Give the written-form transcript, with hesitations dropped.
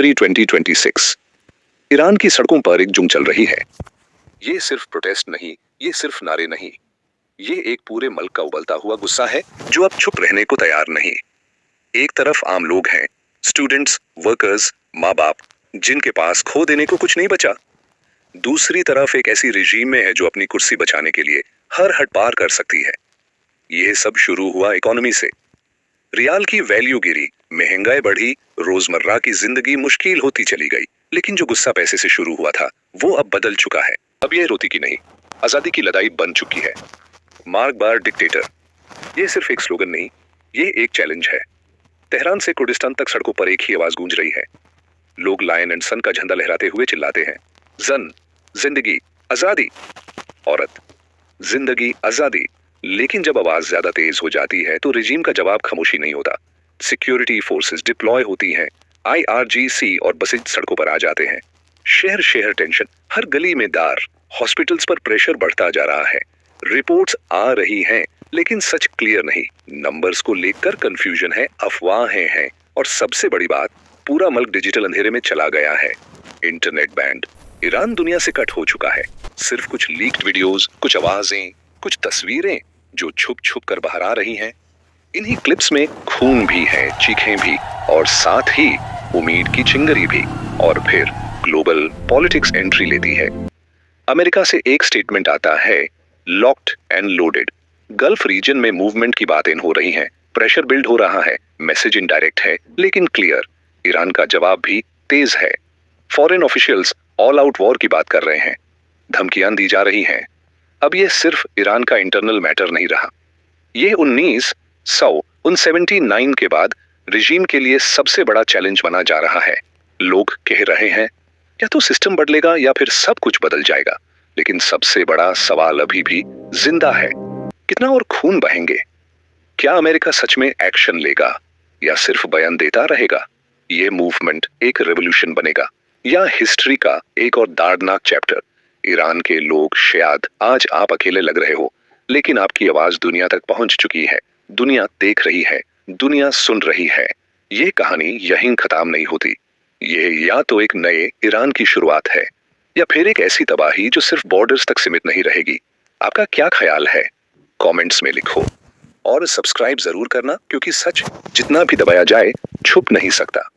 जनवरी 2026। Iran की सड़कों पर एक जंग चल रही है। ये सिर्फ प्रोटेस्ट नहीं, ये सिर्फ नारे नहीं, ये एक पूरे मुल्क का उबलता हुआ गुस्सा है जो अब चुप रहने को तैयार नहीं। एक तरफ आम लोग हैं, स्टूडेंट्स, वर्कर्स, माँ बाप, जिनके पास खो देने को कुछ नहीं बचा। दूसरी तरफ एक ऐसी रिजीम में है जो अपनी कुर्सी बचाने के लिए हर हद पार कर सकती है। यह सब शुरू हुआ इकोनॉमी से। रियाल की वैल्यू गिरी, महंगाई बढ़ी, रोजमर्रा की जिंदगी मुश्किल होती चली गई। लेकिन जो गुस्सा पैसे से शुरू हुआ था वो अब बदल चुका है। अब ये रोती की नहीं, आजादी की लड़ाई बन चुकी है। मार्क बार डिक्टेटर, ये सिर्फ एक स्लोगन नहीं, ये एक चैलेंज है। तेहरान से कुर्दिस्तान तक सड़कों पर एक ही आवाज गूंज रही है। लोग लायन एंड सन का झंडा लहराते हुए चिल्लाते हैं, जन, जिंदगी, आजादी। औरत, जिंदगी, आजादी। लेकिन जब आवाज ज्यादा तेज हो जाती है तो रिजीम का जवाब खामोशी नहीं होता। सिक्योरिटी फोर्सेस डिप्लॉय होती हैं, IRGC और बसेज सड़कों पर आ जाते हैं। शहर शहर टेंशन, हर गली में दार। हॉस्पिटल्स पर प्रेशर बढ़ता जा रहा है। रिपोर्ट्स आ रही हैं, लेकिन सच क्लियर नहीं। नंबर्स को लेकर कंफ्यूजन है, अफवाहें हैं, और सबसे बड़ी बात, पूरा मुल्क डिजिटल अंधेरे में चला गया है। Internet band. ईरान दुनिया से कट हो चुका है। सिर्फ कुछ लीक्ड वीडियोस, कुछ आवाजें, कुछ तस्वीरें जो छुप छुप कर बाहर आ रही हैं। इन्हीं क्लिप्स में खून भी है, चीखें भी, और साथ ही उम्मीद की चिंगारी भी। और फिर ग्लोबल पॉलिटिक्स एंट्री लेती है। अमेरिका से एक स्टेटमेंट आता है, locked and loaded. Gulf region में मूवमेंट की बातें हो रही हैं, प्रेशर बिल्ड हो रहा है। मैसेज इनडायरेक्ट है लेकिन क्लियर। ईरान का जवाब भी तेज है। Foreign officials all out war की बात कर रहे हैं, धमकियां दी जा रही हैं। अब ये सिर्फ ईरान का इंटरनल मैटर नहीं रहा, ये 1979 के बाद रिजीम के लिए सबसे बड़ा चैलेंज बना जा रहा है। लोग कह रहे हैं या तो सिस्टम बदलेगा या फिर सब कुछ बदल जाएगा। लेकिन सबसे बड़ा सवाल अभी भी जिंदा है, कितना और खून बहेंगे? क्या अमेरिका सच में एक्शन लेगा या सिर्फ बयान देता रहेगा? ये मूवमेंट एक रेवोल्यूशन बनेगा या हिस्ट्री का एक और दर्दनाक चैप्टर? ईरान के लोग, शायद आज आप अकेले लग रहे हो, लेकिन आपकी आवाज दुनिया तक पहुंच चुकी है। दुनिया देख रही है, दुनिया सुन रही है। ये कहानी यहीं खत्म नहीं होती। ये या तो एक नए ईरान की शुरुआत है या फिर एक ऐसी तबाही जो सिर्फ बॉर्डर्स तक सीमित नहीं रहेगी। आपका क्या ख्याल है? कमेंट्स में लिखो और सब्सक्राइब जरूर करना, क्योंकि सच जितना भी दबाया जाए छुप नहीं सकता।